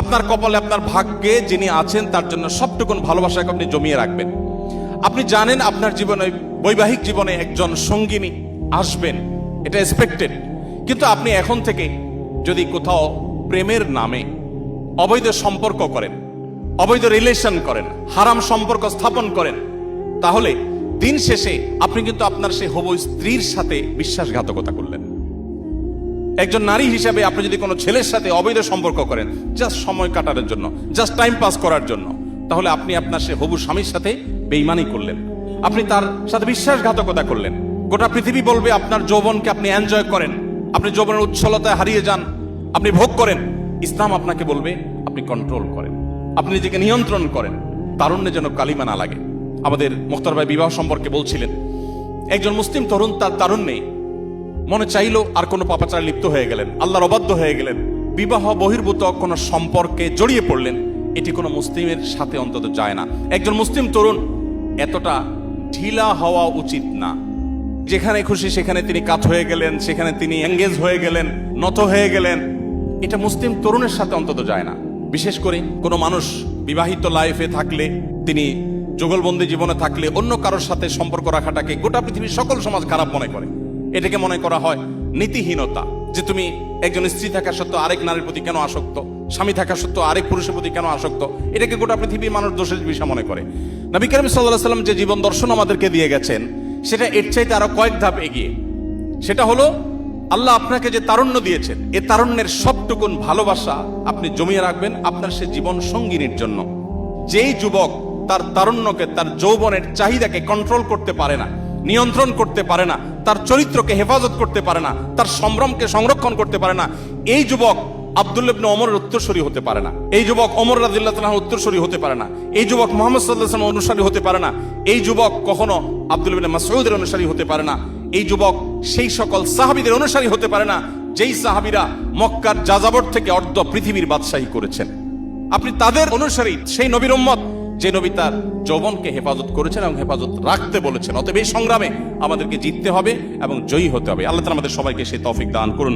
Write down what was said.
আপনার কপালে আপনার ভাগ্যে যিনি আছেন তার জন্য সবটুকুন ভালোবাসাকে আপনি জমিয়ে রাখবেন। আপনি জানেন আপনার জীবনে, বৈবাহিক জীবনে একজন সঙ্গিনী আসবেন, এটা এক্সপেক্টেড। কিন্তু আপনি এখন থেকে যদি কোথাও প্রেমের নামে অবৈধ সম্পর্ক করেন, অবৈধ রিলেশন করেন, হারাম সম্পর্ক স্থাপন করেন, তাহলে দিন শেষে আপনি কিন্তু আপনার সেই হবু স্ত্রীর সাথে বিশ্বাসঘাতকতা করলেন। একজন নারী হিসাবে আপনি যদি কোনো ছেলের সাথে অবৈধ সম্পর্ক করেন জাস্ট সময় কাটানোর জন্য, জাস্ট টাইম পাস করার জন্য, তাহলে আপনি আপনার সে হবু স্বামীর সাথে বেঈমানি করলেন, আপনি তার সাথে বিশ্বাসঘাতকতা করলেন। গোটা পৃথিবী বলবে আপনার যৌবনকে আপনি এনজয় করেন, আপনি যৌবনের উচ্ছলতায় হারিয়ে যান, আপনি ভোগ করেন। ইসলাম আপনাকে বলবে আপনি কন্ট্রোল করেন, আপনি নিজেকে নিয়ন্ত্রণ করেন, তারুণ্যে যেন কালিমা না লাগে। আমাদের মুখতার ভাই বিবাহ সম্পর্কে বলছিলেন, একজন মুসলিম তরুণ তার তারুণ্যে মনে চাইলো আর কোনো পাপাচারে লিপ্ত হয়ে গেলেন, আল্লাহর অবাধ্য হয়ে গেলেন, বিবাহ বহির্ভূত কোনো সম্পর্কে জড়িয়ে পড়লেন। এটি কোনো মুসলিমের সাথে অন্তত যায় না। একজন মুসলিম তরুণ এতটা ঢিলা হওয়া উচিত না। যেখানে খুশি সেখানে তিনি কাত হয়ে গেলেন, সেখানে তিনি এঙ্গেজ হয়ে গেলেন, নত হয়ে গেলেন, এটা মুসলিম তরুণের সাথে অন্তত যায় না। বিশেষ করে কোনো মানুষ বিবাহিত লাইফে থাকলে, তিনি যুগলবন্দি জীবনে থাকলে অন্য কারোর সাথে সম্পর্ক রাখাটাকে গোটা পৃথিবীর সকল সমাজ খারাপ মনে করে। এটাকে মনে করা হয় নীতিহীনতা, যে তুমি একজন স্ত্রী থাকা সত্ত্বেও আরেক নারীর প্রতি কেন আসক্ত, স্বামী থাকা সত্ত্বেও আরেক পুরুষের প্রতি কেন আসক্ত, এটাকে গোটা পৃথিবীর মানুষ দোষের বিষয় মনে করে। নবী করিম সাল্লাল্লাহু আলাইহি ওয়াসাল্লাম যে জীবন দর্শন আমাদেরকে দিয়ে গেছেন সেটা এর চাইতে আরো কয়েক ধাপ এগিয়ে। সেটা হলো আল্লাহ আপনাকে যে তারুণ্য দিয়েছেন, এ তারুণ্যের সবটুকুন ভালোবাসা আপনি জমিয়ে রাখবেন আপনার সে জীবন সঙ্গিনীর জন্য। যেই যুবক তার তারুণ্যকে, তার যৌবনের চাহিদাকে কন্ট্রোল করতে পারে না, নিয়ন্ত্রণ করতে পারে না, তার চরিত্রকে হেফাজত করতে পারে না, তার সম্ভ্রমকে সংরক্ষণ করতে পারে না, এই যুবক আব্দুল্লাহ ইবনে ওমরের উত্তরসূরি হতে পারে না। এই যুবক ওমর রাদিয়াল্লাহু তাআলার উত্তরসূরি হতে পারে না। এই যুবক মুহাম্মদ সাল্লাল্লাহু আলাইহি ওয়াসাল্লামের অনুসারী হতে পারে না। এই যুবক কখনো আব্দুল্লাহ ইবনে মাসউদের অনুসারী হতে পারে না। এই যুবক সেই সকল সাহাবীদের অনুসারী হতে পারে না যেই সাহাবীরা মক্কার যাযাবর থেকে অর্ধ পৃথিবীর বাদশাহী করেছেন। আপনি তাদের অনুসারী, সেই নবীর উম্মত যে নবী তার যৌবনকে হেফাজত করেছেন এবং হেফাজত রাখতে বলেছেন। অতএব এই সংগ্রামে আমাদেরকে জিততে হবে এবং জয়ী হতে হবে। আল্লাহ তাআলা আমাদের সবাইকে সেই তৌফিক দান করুন।